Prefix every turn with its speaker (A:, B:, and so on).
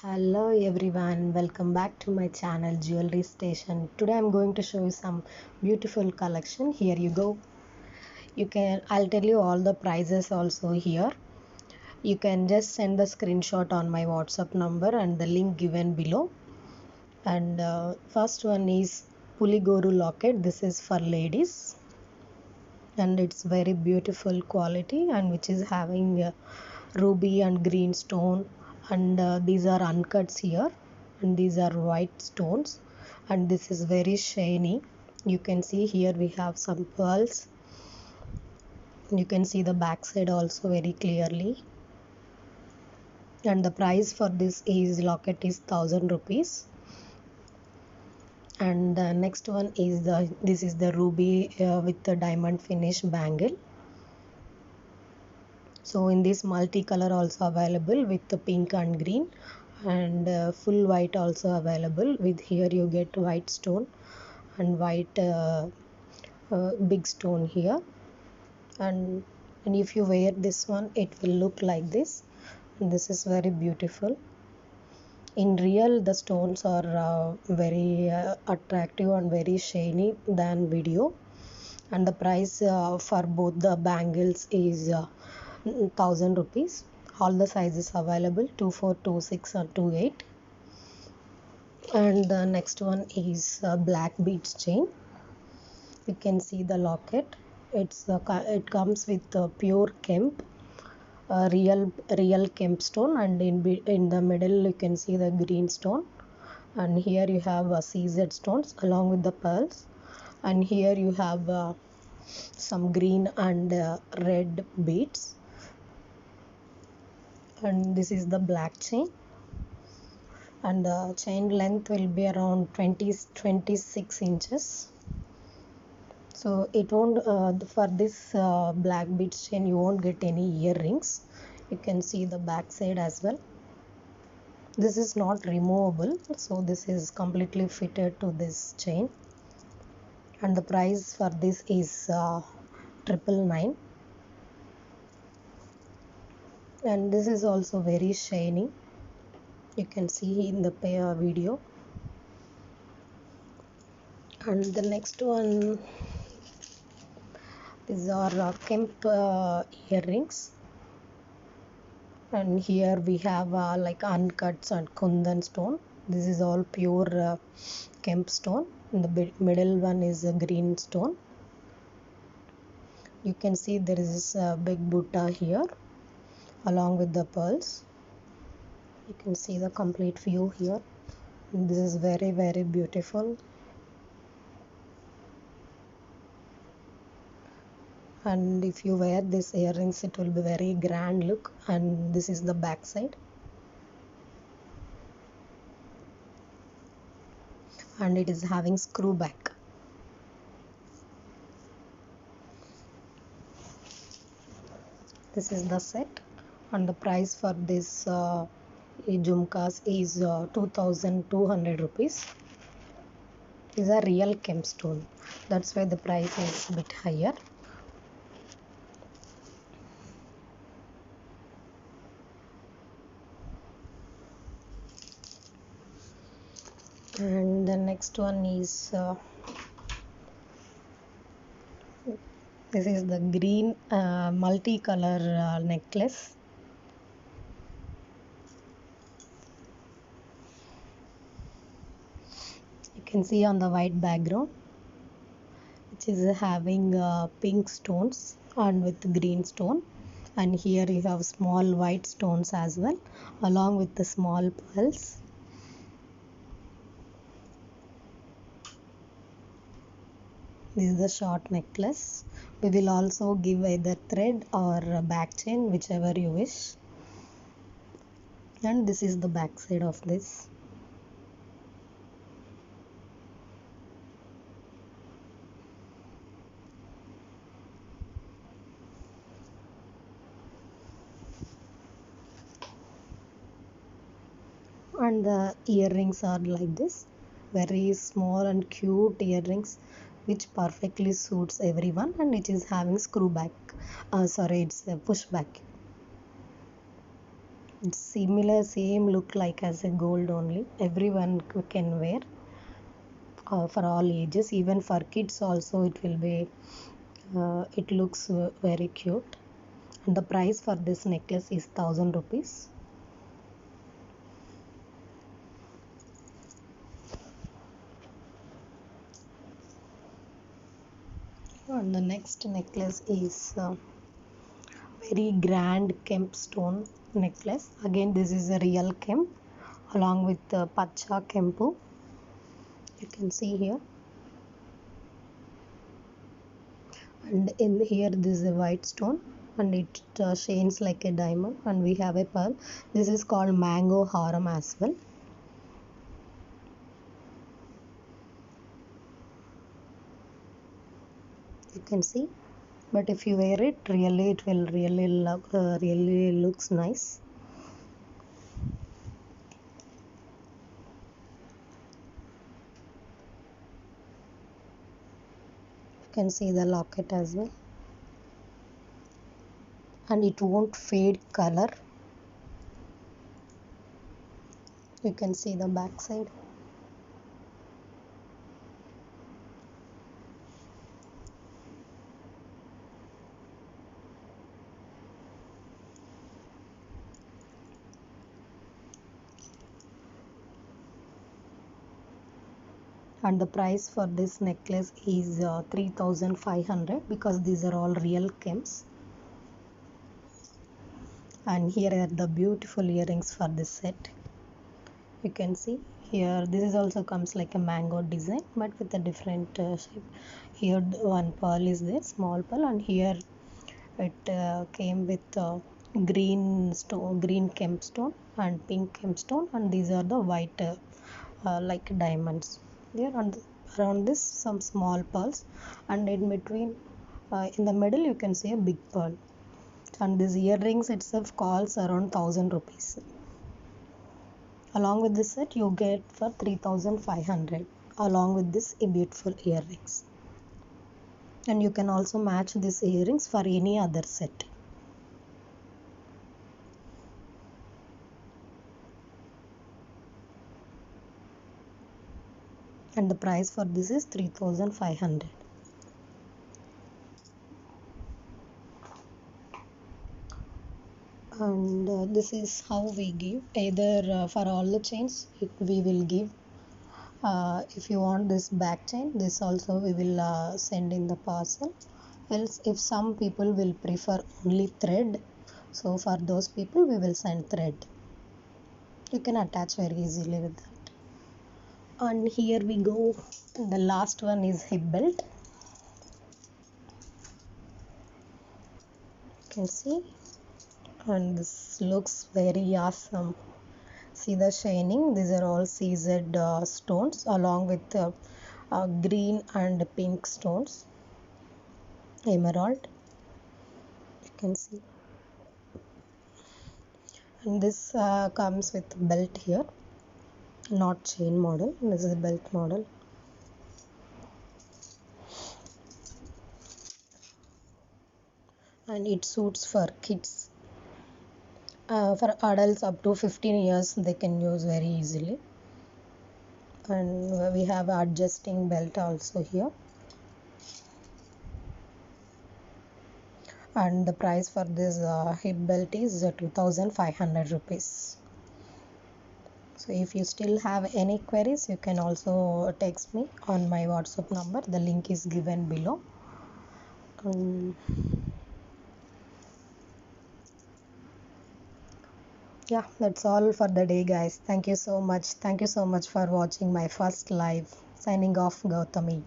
A: Hello everyone, welcome back to my channel Jewelry Station. Today I'm going to show you some beautiful collection. Here you go. I'll tell you all the prices also here. You can just send the screenshot on my WhatsApp number and the link given below. And first one is Puligoru locket. This is for ladies and it's very beautiful quality and which is having ruby and green stone, and these are uncuts here, and these are white stones, and this is very shiny. You can see here we have some pearls. You can see the back side also very clearly, and the price for this is locket is 1000 rupees. And the next one is this is the ruby with the diamond finish bangle. So in this multicolor also available with the pink and green, and full white also available with here you get white stone and white big stone here, and if you wear this one it will look like this, and this is very beautiful. In real the stones are very attractive and very shiny than video, and the price for both the bangles is 1000 rupees. All the sizes available 24, 26 and 28. And the next one is black beads chain. You can see the locket. It comes with pure kemp, real kemp stone, and in the middle you can see the green stone, and here you have CZ stones along with the pearls, and here you have some green and red beads, and this is the black chain, and the chain length will be around 26 inches. So it won't for this black beads chain you won't get any earrings. You can see the back side as well. This is not removable, so this is completely fitted to this chain, and the price for this is 999. And this is also very shiny. You can see in the video. And the next one, these are kemp earrings, and here we have like uncuts and kundan stone. This is all pure kemp stone. In the middle one is a green stone. You can see there is a big butta here along with the pearls. You can see the complete view here. This is very beautiful, and if you wear these earrings it will be very grand look. And this is the back side, and it is having screw back. This is the set, and the price for this jhumkas is 2200 rupees. These are real kemp stone, that's why the price is a bit higher. And the next one is this is the green multicolor necklace. You can see on the white background, which is having pink stones and with green stone, and here you have small white stones as well along with the small pearls. This is the short necklace. We will also give either thread or back chain, whichever you wish. And this is the back side of this. And the earrings are like this, very small and cute earrings which perfectly suits everyone, and it is having screw back, sorry, it's a push back. It's similar, same look like as a gold only. Everyone can wear for all ages, even for kids also. It will be. It looks very cute. And the price for this necklace is 1,000 rupees. And the next necklace is very grand kemp stone necklace. Again, this is a real kemp along with the pacha kempu. You can see here. And in here, this is a white stone, and it shines like a diamond. And we have a pearl. This is called mango haram as well. You can see. But if you wear it, really, it will really look, really looks nice. You can see the locket as well, and it won't fade color. You can see the back side. And the price for this necklace is 3,500 because these are all real chems. And here are the beautiful earrings for this set. You can see here, this is also comes like a mango design but with a different shape. Here one pearl is there, small pearl, and here it came with green stone, green kemp stone and pink kemp stone, and these are the white like diamonds. There around this some small pearls, and in between in the middle you can see a big pearl. And these earrings itself costs around 1,000 rupees. Along with this set you get for 3,500 along with this beautiful earrings. And you can also match these earrings for any other set. And the price for this is 3,500. And this is how we give. Either for all the chains we will give. If you want this back chain, this also we will send in the parcel. Else if some people will prefer only thread, so for those people we will send thread. You can attach very easily with that. And here we go, the last one is hip belt. You can see, and this looks very awesome. See the shining, these are all seized stones along with green and pink stones, emerald. You can see, and this comes with belt here, not chain model. This is a belt model. And it suits for kids. For adults up to 15 years they can use very easily. And we have adjusting belt also here. And the price for this hip belt is 2,500 rupees. So if you still have any queries, you can also text me on my WhatsApp number. The link is given below. Yeah, that's all for the day, guys. Thank you so much. Thank you so much for watching my first live. Signing off, Gautami.